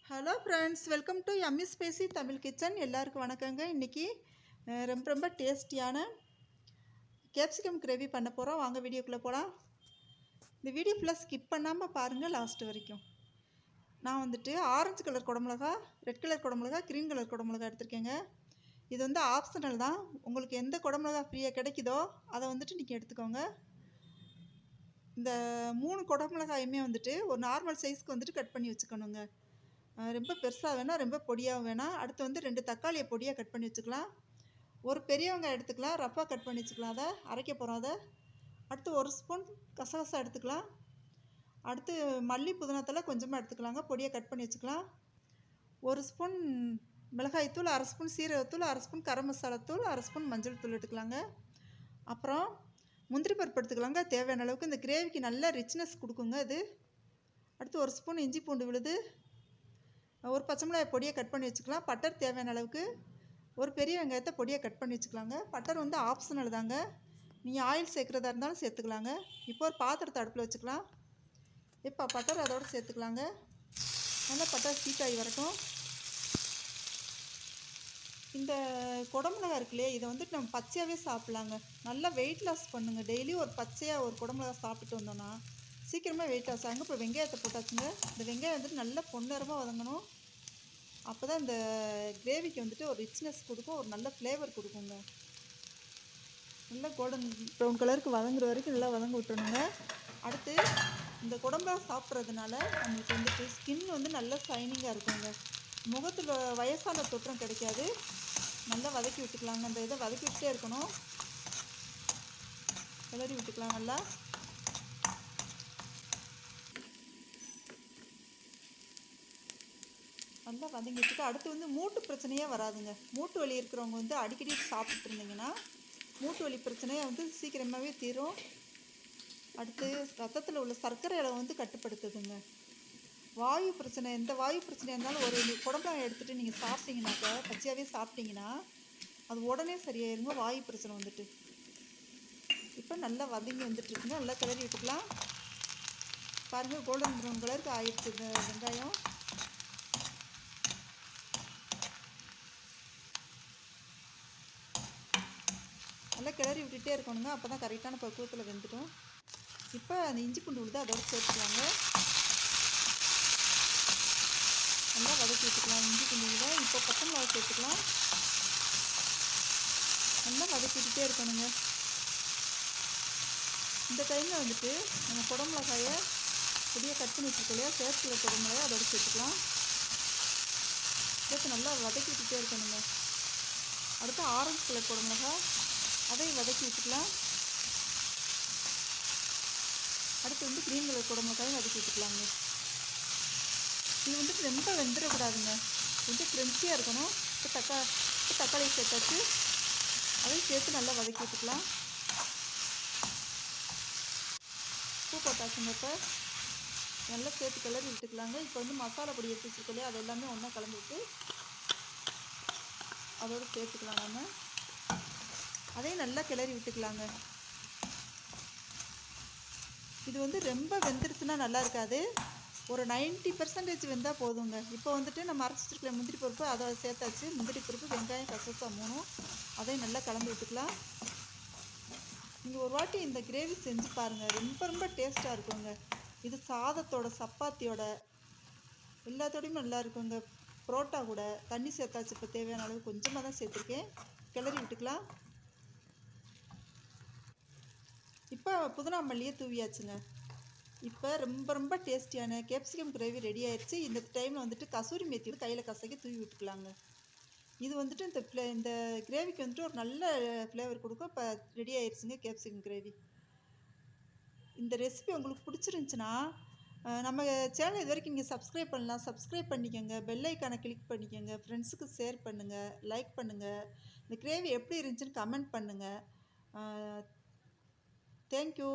Hello friends, welcome to yummy spicy Tamil kitchen. எல்லாருக்கும் வணக்கங்க. இன்றைக்கி ரொம்ப டேஸ்டியான கேப்சிகம் கிரேவி பண்ண போகிறோம். வாங்க வீடியோக்குள்ளே போகலாம். இந்த வீடியோ ஃபுல்லாக ஸ்கிப் பண்ணாமல் பாருங்கள் லாஸ்ட் வரைக்கும். நான் ஆரஞ்சு கலர் குடமிளகா, ரெட் கலர் குடமிளகா, க்ரீன் கலர் குடமிளகா எடுத்திருக்கேங்க. இது ஆப்ஷனல் தான். உங்களுக்கு எந்த குடமிளகா ஃப்ரீயாக கிடைக்குதோ அதை நீங்கள் எடுத்துக்கோங்க. இந்த 3 குடமிளகாயுமே ஒரு நார்மல் சைஸ்க்கு கட் பண்ணி வச்சுக்கணுங்க. ரொம்ப பெருசாக வேணாம், ரொம்ப பொடியாகவும் வேணாம். அடுத்து 2 தக்காளியை பொடியாக கட் பண்ணி வச்சுக்கலாம். ஒரு பெரிய வெங்காயம் எடுத்துக்கலாம், ரஃப்பாக கட் பண்ணி வச்சுக்கலாம். அதை அரைக்க போகிறோம். அதை அடுத்து 1 ஸ்பூன் கசகசா எடுத்துக்கலாம். அடுத்து மல்லி புதினாத்தலை கொஞ்சமாக எடுத்துக்கலாங்க, பொடியாக கட் பண்ணி வச்சுக்கலாம். 1 ஸ்பூன் மிளகாய்த்தூள், 1/2 ஸ்பூன் சீரகத்தூள், 1/2 ஸ்பூன் கரம் மசாலாத்தூள், 1/2 ஸ்பூன் மஞ்சள் தூள் எடுத்துக்கலாங்க. அப்புறம் முந்திரி பருப்பு எடுத்துக்கலாங்க, தேவையான அளவுக்கு. இந்த கிரேவிக்கு நல்ல ரிச்னஸ் கொடுக்குங்க இது. அடுத்து 1 ஸ்பூன் இஞ்சி பூண்டு விழுது, ஒரு பச்சை மிளகாய் பொடியாக கட் பண்ணி வச்சுக்கலாம். பட்டர் தேவையான அளவுக்கு, ஒரு பெரிய வெங்காயத்தை பொடியாக கட் பண்ணி வச்சுக்கலாங்க. பட்டர் ஆப்ஷனல் தாங்க, நீங்கள் ஆயில் சேர்க்குறதா இருந்தாலும் சேர்த்துக்கலாங்க. இப்போ ஒரு பாத்திரத்தை அடுப்பில் வச்சுக்கலாம். இப்போ பட்டர் அதோடு சேர்த்துக்கலாங்க. நல்லா பட்டர் ஹீட் ஆகி வரட்டும். இந்த குடமிளகா இருக்குல்லையே, இதை நம்ம பச்சையாகவே சாப்பிட்லாங்க. நல்லா வெயிட் லாஸ் பண்ணுங்கள். டெய்லி ஒரு பச்சையாக ஒரு குடமிளகா சாப்பிட்டுட்டு வந்தோன்னா சீக்கிரமாக வெயிட் லாஸ் ஆகுங்க. இப்போ வெங்காயத்தை போட்டாச்சுங்க. இந்த வெங்காயம் நல்லா பொன்னிறமாக வதங்கணும். அப்போ தான் இந்த கிரேவிக்கு ஒரு ரிச்னஸ் கொடுக்கும், ஒரு நல்ல ஃப்ளேவர் கொடுக்குங்க. நல்லா கோல்டன் ப்ரௌன் கலருக்கு வதங்குற வரைக்கும் நல்லா வதங்க விட்டுணுங்க. அடுத்து இந்த குடம்பா சாப்பிட்றதுனால நம்மளுக்கு ஸ்கின் நல்லா ஷைனிங்காக இருக்குங்க. முகத்தில் வயசான தோற்றம் கிடைக்காது. நல்லா வதக்கி விட்டுக்கலாங்க. அந்த இதை வதக்கி விட்டே இருக்கணும், கிளறி விட்டுக்கலாம். நல்லா வதங்கிட்டு அடுத்து மூட்டு பிரச்சனையே வராதுங்க. மூட்டு வலி இருக்கிறவங்க அடிக்கடி சாப்பிட்டு இருந்தீங்கன்னா மூட்டு வலி பிரச்சனையை சீக்கிரமாகவே தீரும். அடுத்து ரத்தத்தில் உள்ள சர்க்கரை அளவு கட்டுப்படுத்துதுங்க. வாயு பிரச்சனை, எந்த வாயு பிரச்சனையாக இருந்தாலும் ஒரு குடமிளகாய் எடுத்துகிட்டு நீங்கள் சாப்பிட்டீங்கன்னாக்கா, பச்சையாகவே சாப்பிட்டீங்கன்னா அது உடனே சரியாயிருங்க வாயு பிரச்சனை. இப்போ நல்லா வதங்கி இருக்குங்க. நல்லா கிளறி விட்டுக்கலாம். பாருங்கள், கோல்டன் ப்ரௌன் கலருக்கு ஆயிடுச்சு இந்த வெங்காயம். நல்லா கிளறி விட்டுகிட்டே இருக்கணுங்க. அப்போ தான் கரெக்டான பக்குவத்தில் வெந்துடும். இப்போ அந்த இஞ்சி பூண்டு விழுது அதோடு சேர்த்துக்கலாங்க. நல்லா வதக்கி விட்டுக்கலாம் இஞ்சி பூண்டு விழுத. இப்போ பச்சை மிளகா சேர்த்துக்கலாம். நல்லா வதக்கி விட்டுகிட்டே இருக்கணுங்க. இந்த டைமில் நம்ம குடமிளகாயை பொடியாக கட் பண்ணி வச்சுக்கலையா, சேர்த்துல குடமிளகாயை அதோடு சேர்த்துக்கலாம். சேர்த்து நல்லா வதக்கி விட்டுகிட்டே இருக்கணுங்க. அடுத்து ஆரஞ்சு கலர் குடமிளகா, அதையும் வதக்கி விட்டுக்கலாம். அடுத்து க்ரீன் கலர் குடமிளகாயும் வதக்கி விட்டுக்கலாங்க. இது ரொம்ப வெந்துடக்கூடாதுங்க, கொஞ்சம் கிரன்ச்சியாக இருக்கணும். இப்போ தக்காளி சேர்த்தாச்சு, அதையும் சேர்த்து நல்லா வதக்கி விட்டுக்கலாம். பூ போட்டாச்சுங்க. இப்போ நல்லா சேர்த்து கிளறி விட்டுக்கலாங்க. இப்போ மசாலா பொடி எடுத்து வச்சுருக்கலையே, அது எல்லாமே ஒன்றா கலந்து விட்டு அதோடு சேர்த்துக்கலாம். நம்ம அதையும் நல்லா கிளறி விட்டுக்கலாங்க. இது ரொம்ப வெந்துருச்சுன்னா நல்லா இருக்காது. ஒரு 90% வெந்தால் போதுங்க. இப்போ நம்ம அரைச்சி வச்சுருக்கல முந்திரி பருப்பு அதை சேர்த்தாச்சு. முந்திரி பருப்பு, வெங்காயம், கசகசா 3 அதையும் நல்லா கலந்து விட்டுக்கலாம். நீங்கள் ஒரு வாட்டி இந்த கிரேவி செஞ்சு பாருங்கள், ரொம்ப டேஸ்ட்டாக இருக்குங்க. இது சாதத்தோட, சப்பாத்தியோட, எல்லாத்தோடையுமே நல்லா இருக்குங்க. புரோட்டா கூட. தண்ணி சேர்த்தாச்சு. இப்போ தேவையான அளவு கொஞ்சமாக தான் சேர்த்துருக்கேன். கிளறி விட்டுக்கலாம். இப்போ புதினா மல்லியை தூவியாச்சுங்க. இப்போ ரொம்ப டேஸ்டியான கேப்சிகம் கிரேவி ரெடி ஆயிடுச்சு. இந்த டைமில் கசூரி மேத்தி கையில் கசக்கி தூவி விட்டுக்கலாங்க. இது இந்த கிரேவிக்கு ஒரு நல்ல ஃப்ளேவர் கொடுக்கும். இப்போ ரெடி ஆயிடுச்சுங்க கேப்சிகம் கிரேவி. இந்த ரெசிபி உங்களுக்கு பிடிச்சிருந்துச்சின்னா நம்ம சேனல் இது வரைக்கும் நீங்கள் சப்ஸ்கிரைப் பண்ணலாம், சப்ஸ்கிரைப் பண்ணிக்கோங்க. பெல் ஐக்கானை கிளிக் பண்ணிக்கோங்க. ஃப்ரெண்ட்ஸுக்கு ஷேர் பண்ணுங்கள், லைக் பண்ணுங்கள். இந்த கிரேவி எப்படி இருந்துச்சுன்னு கமெண்ட் பண்ணுங்கள். தேங்க்யூ.